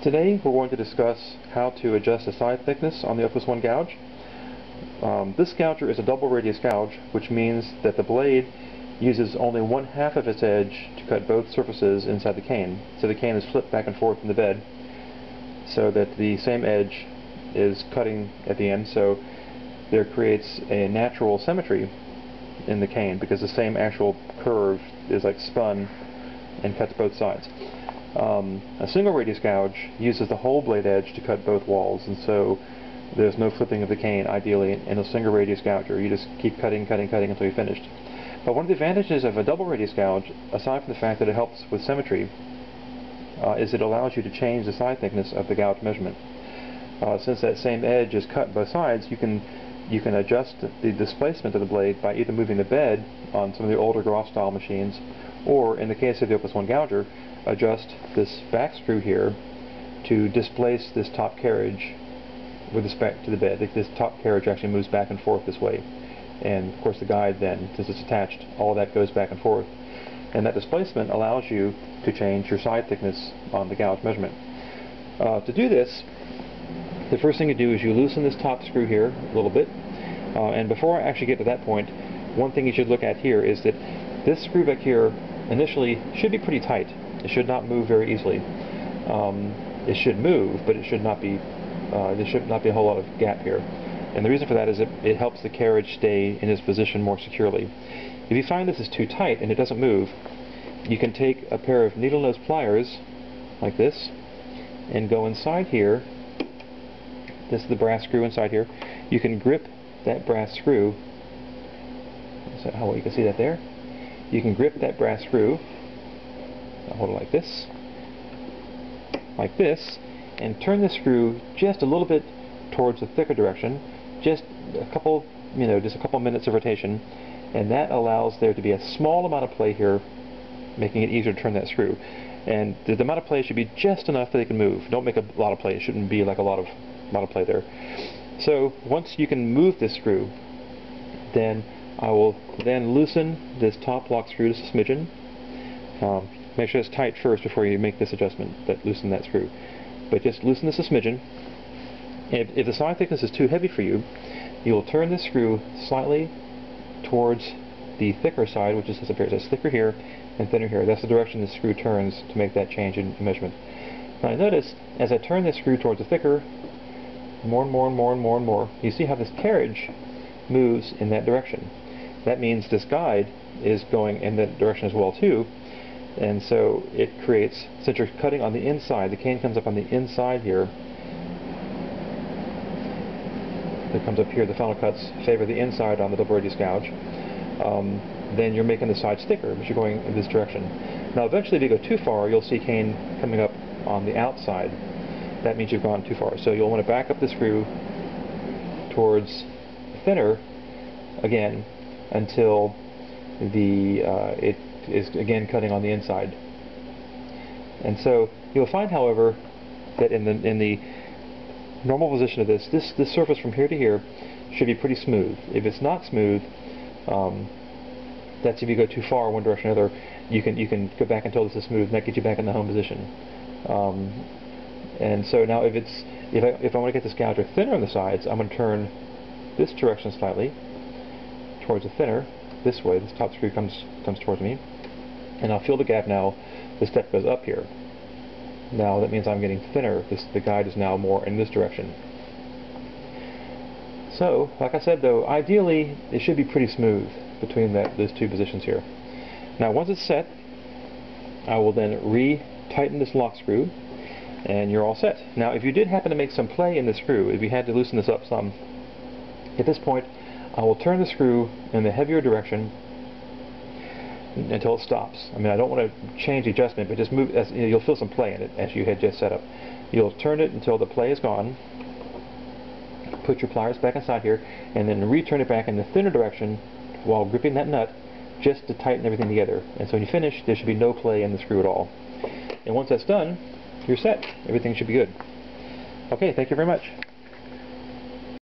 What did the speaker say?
Today we're going to discuss how to adjust the side thickness on the Opus 1 gouge. This gouger is a double radius gouge, which means that the blade uses only 1/2 of its edge to cut both surfaces inside the cane. So the cane is flipped back and forth in the bed so that the same edge is cutting at the end, so there creates a natural symmetry in the cane because the same actual curve is like spun and cuts both sides. A single radius gouge uses the whole blade edge to cut both walls, and so there's no flipping of the cane ideally in a single radius gouger. You just keep cutting until you're finished. But one of the advantages of a double radius gouge, aside from the fact that it helps with symmetry, is it allows you to change the side thickness of the gouge measurement. Since that same edge is cut both sides, you can adjust the displacement of the blade by either moving the bed on some of the older Gouge style machines, or in the case of the Opus 1 gouger, adjust this back screw here to displace this top carriage with respect to the bed. This top carriage actually moves back and forth this way, and of course the guide then, since it's attached, all of that goes back and forth, and that displacement allows you to change your side thickness on the gouge measurement. To do this, the first thing you do is you loosen this top screw here a little bit, and before I actually get to that point, one thing you should look at here is that this screw back here initially should be pretty tight. It should not move very easily. It should move, but it should not be. There should not be a whole lot of gap here. And the reason for that is it helps the carriage stay in its position more securely. If you find this is too tight and it doesn't move, you can take a pair of needle nose pliers like this and go inside here. This is the brass screw inside here. You can grip that brass screw. So how well you can see that there. You can grip that brass screw. I'll hold it like this, and turn the screw just a little bit towards the thicker direction, just a couple minutes of rotation, and that allows there to be a small amount of play here, making it easier to turn that screw. And the amount of play should be just enough that it can move. Don't make a lot of play. It shouldn't be like a lot of play there. So once you can move this screw, then I will then loosen this top lock screw just a smidgen. Make sure it's tight first before you make this adjustment, loosen that screw. But just loosen this a smidgen. If the side thickness is too heavy for you, you'll turn this screw slightly towards the thicker side, which is as appears as thicker here and thinner here. That's the direction the screw turns to make that change in measurement. Now notice, as I turn this screw towards the thicker, more and more, you see how this carriage moves in that direction. That means this guide is going in that direction as well too, and so it creates, since you're cutting on the inside, the cane comes up on the inside here, it comes up here, the final cuts favor the inside on the double radius gouge, then you're making the sides thicker because you're going in this direction. Now eventually if you go too far, you'll see cane coming up on the outside. That means you've gone too far. So you'll want to back up the screw towards thinner again until it is again cutting on the inside. And so you'll find, however, that in the normal position of this surface from here to here should be pretty smooth. If it's not smooth, that's if you go too far one direction or another. You can go back until this is smooth, and that gets you back in the home position. And so now if I want to get this gouger thinner on the sides, I'm going to turn this direction slightly towards the thinner, this way. This top screw comes towards me, and I'll feel the gap now. The step goes up here. Now that means I'm getting thinner. The guide is now more in this direction. So, like I said though, ideally it should be pretty smooth between those two positions here. Now once it's set, I will then re-tighten this lock screw, and you're all set. Now if you did happen to make some play in the screw, if you had to loosen this up some, at this point I will turn the screw in the heavier direction until it stops. I mean, I don't want to change the adjustment, but just move, as you'll feel some play in it as you had just set up. You'll turn it until the play is gone, put your pliers back inside here, and then return it back in the thinner direction while gripping that nut, just to tighten everything together. And so when you finish, there should be no play in the screw at all. And once that's done, you're set. Everything should be good. Okay, thank you very much.